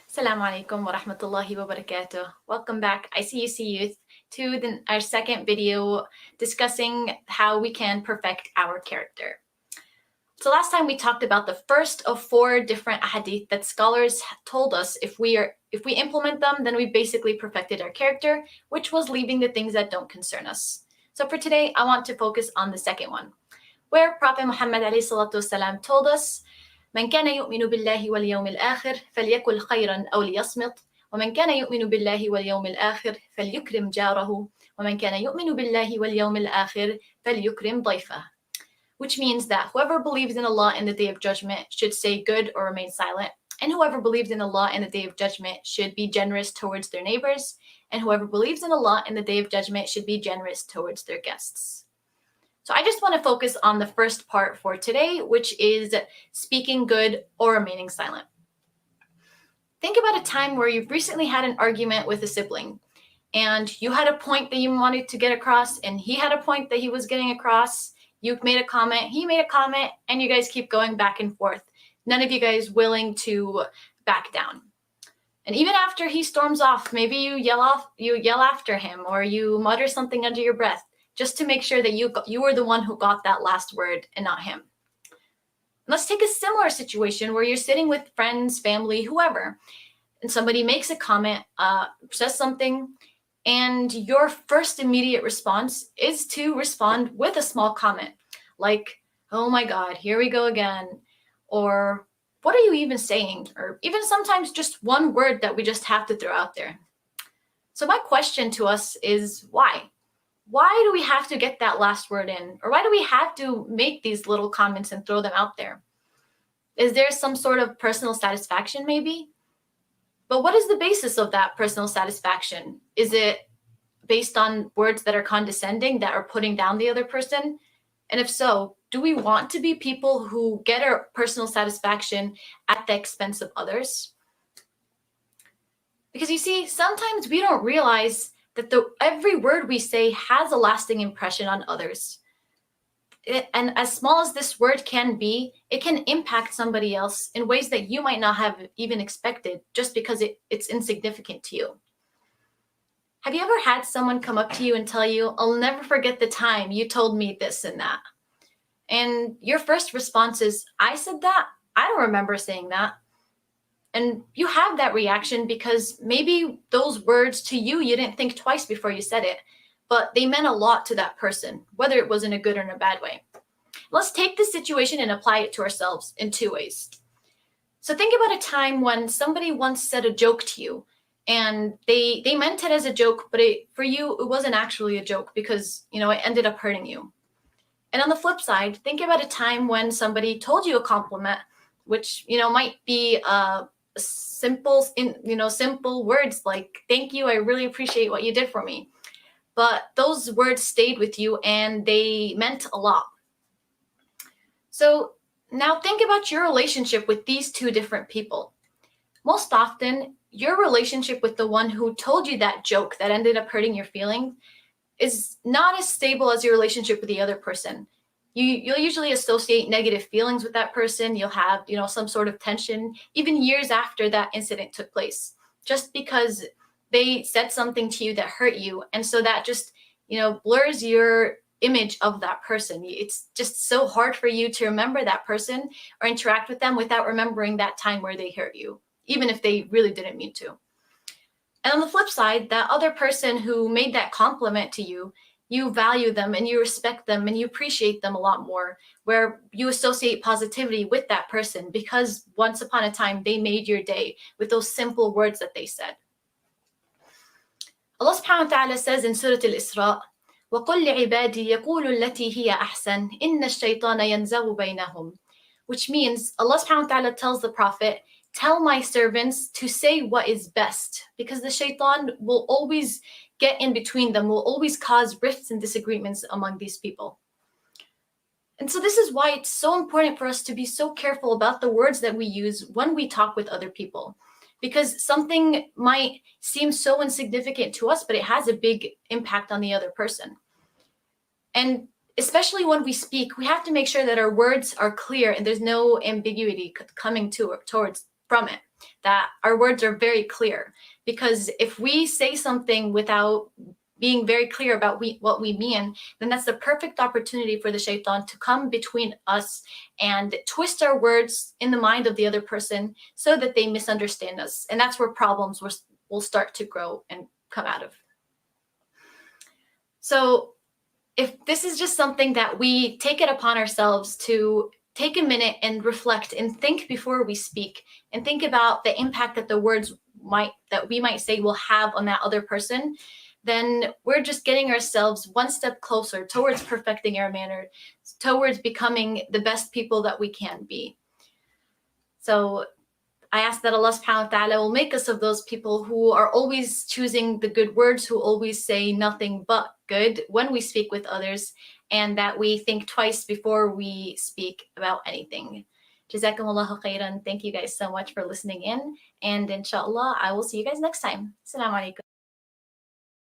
Assalamu alaikum wa rahmatullahi wa barakatuh. Welcome back, ICUC Youth, to our second video discussing how we can perfect our character. So last time we talked about the first of 4 different ahadith that scholars told us if we implement them, then we basically perfected our character, which was leaving the things that don't concern us. So for today, I want to focus on the second one, where Prophet Muhammad ﷺ told us, من كان يؤمن بالله واليوم الآخر فليقل خيرا أو ليصمت ومن كان يؤمن بالله واليوم الآخر فليكرم جاره ومن كان يؤمن بالله واليوم الآخر فليكرم ضيفه. Which means that whoever believes in Allah and the Day of Judgment should say good or remain silent, and whoever believes in Allah and the Day of Judgment should be generous towards their neighbors, and whoever believes in Allah and the Day of Judgment should be generous towards their guests. So I just want to focus on the first part for today, which is speaking good or remaining silent. Think about a time where you've recently had an argument with a sibling, and you had a point that you wanted to get across, and he had a point that he was getting across. You made a comment, he made a comment, and you guys keep going back and forth. None of you guys willing to back down. And even after he storms off, maybe you yell after him, or you mutter something under your breath, just to make sure that you were the one who got that last word and not him. Let's take a similar situation where you're sitting with friends, family, whoever, and somebody makes a comment, says something, and your first immediate response is to respond with a small comment, like, oh my God, here we go again, or what are you even saying? Or even sometimes just one word that we just have to throw out there. So my question to us is why? Why do we have to get that last word in? Or why do we have to make these little comments and throw them out there? Is there some sort of personal satisfaction maybe? But what is the basis of that personal satisfaction? Is it based on words that are condescending, that are putting down the other person? And if so, do we want to be people who get our personal satisfaction at the expense of others? Because you see, sometimes we don't realize that every word we say has a lasting impression on others. And as small as this word can be, it can impact somebody else in ways that you might not have even expected just because it's insignificant to you. Have you ever had someone come up to you and tell you, I'll never forget the time you told me this and that? And your first response is, I said that? I don't remember saying that. And you have that reaction because maybe those words to you didn't think twice before you said it, but they meant a lot to that person, whether it was in a good or in a bad way. Let's take this situation and apply it to ourselves in 2 ways. So think about a time when somebody once said a joke to you, and they meant it as a joke, but for you, it wasn't actually a joke because, it ended up hurting you. And on the flip side, think about a time when somebody told you a compliment, which, might be simple words like, thank you, I really appreciate what you did for me. But those words stayed with you and they meant a lot. So now think about your relationship with these 2 different people. Most often, your relationship with the one who told you that joke that ended up hurting your feelings is not as stable as your relationship with the other person. You'll usually associate negative feelings with that person. You'll have, some sort of tension, even years after that incident took place, just because they said something to you that hurt you. And so that just, blurs your image of that person. It's just so hard for you to remember that person or interact with them without remembering that time where they hurt you, even if they really didn't mean to. And on the flip side, that other person who made that compliment to you, you value them and you respect them and you appreciate them a lot more, where you associate positivity with that person because once upon a time they made your day with those simple words that they said. Allah subhanahu wa ta'ala says in Surah Al-Isra, وَقُلْ لِعِبَادِي يَقُولُ الَّتِي هِيَ أَحْسَنُ إِنَّ الشَّيْطَانَ يَنْزَغُ بَيْنَهُمْ. Which means Allah subhanahu wa ta'ala tells the Prophet, tell my servants to say what is best, because the shaitan will always get in between them, will always cause rifts and disagreements among these people. And so this is why it's so important for us to be so careful about the words that we use when we talk with other people, because something might seem so insignificant to us, but it has a big impact on the other person. And especially when we speak, we have to make sure that our words are clear and there's no ambiguity coming from it. that our words are very clear. Because if we say something without being very clear about what we mean, then that's the perfect opportunity for the shaitan to come between us and twist our words in the mind of the other person so that they misunderstand us. And that's where problems will start to grow and come out of. So if this is just something that we take it upon ourselves to take a minute and reflect and think before we speak, and think about the impact that the words that we might say will have on that other person, then we're just getting ourselves one step closer towards perfecting our manner, towards becoming the best people that we can be. So I ask that Allah subhanahu wa ta'ala will make us of those people who are always choosing the good words, who always say nothing but good when we speak with others, and that we think twice before we speak about anything. Jazakumullahu khairan. Thank you guys so much for listening in, and inshallah, I will see you guys next time. Assalamu alaikum.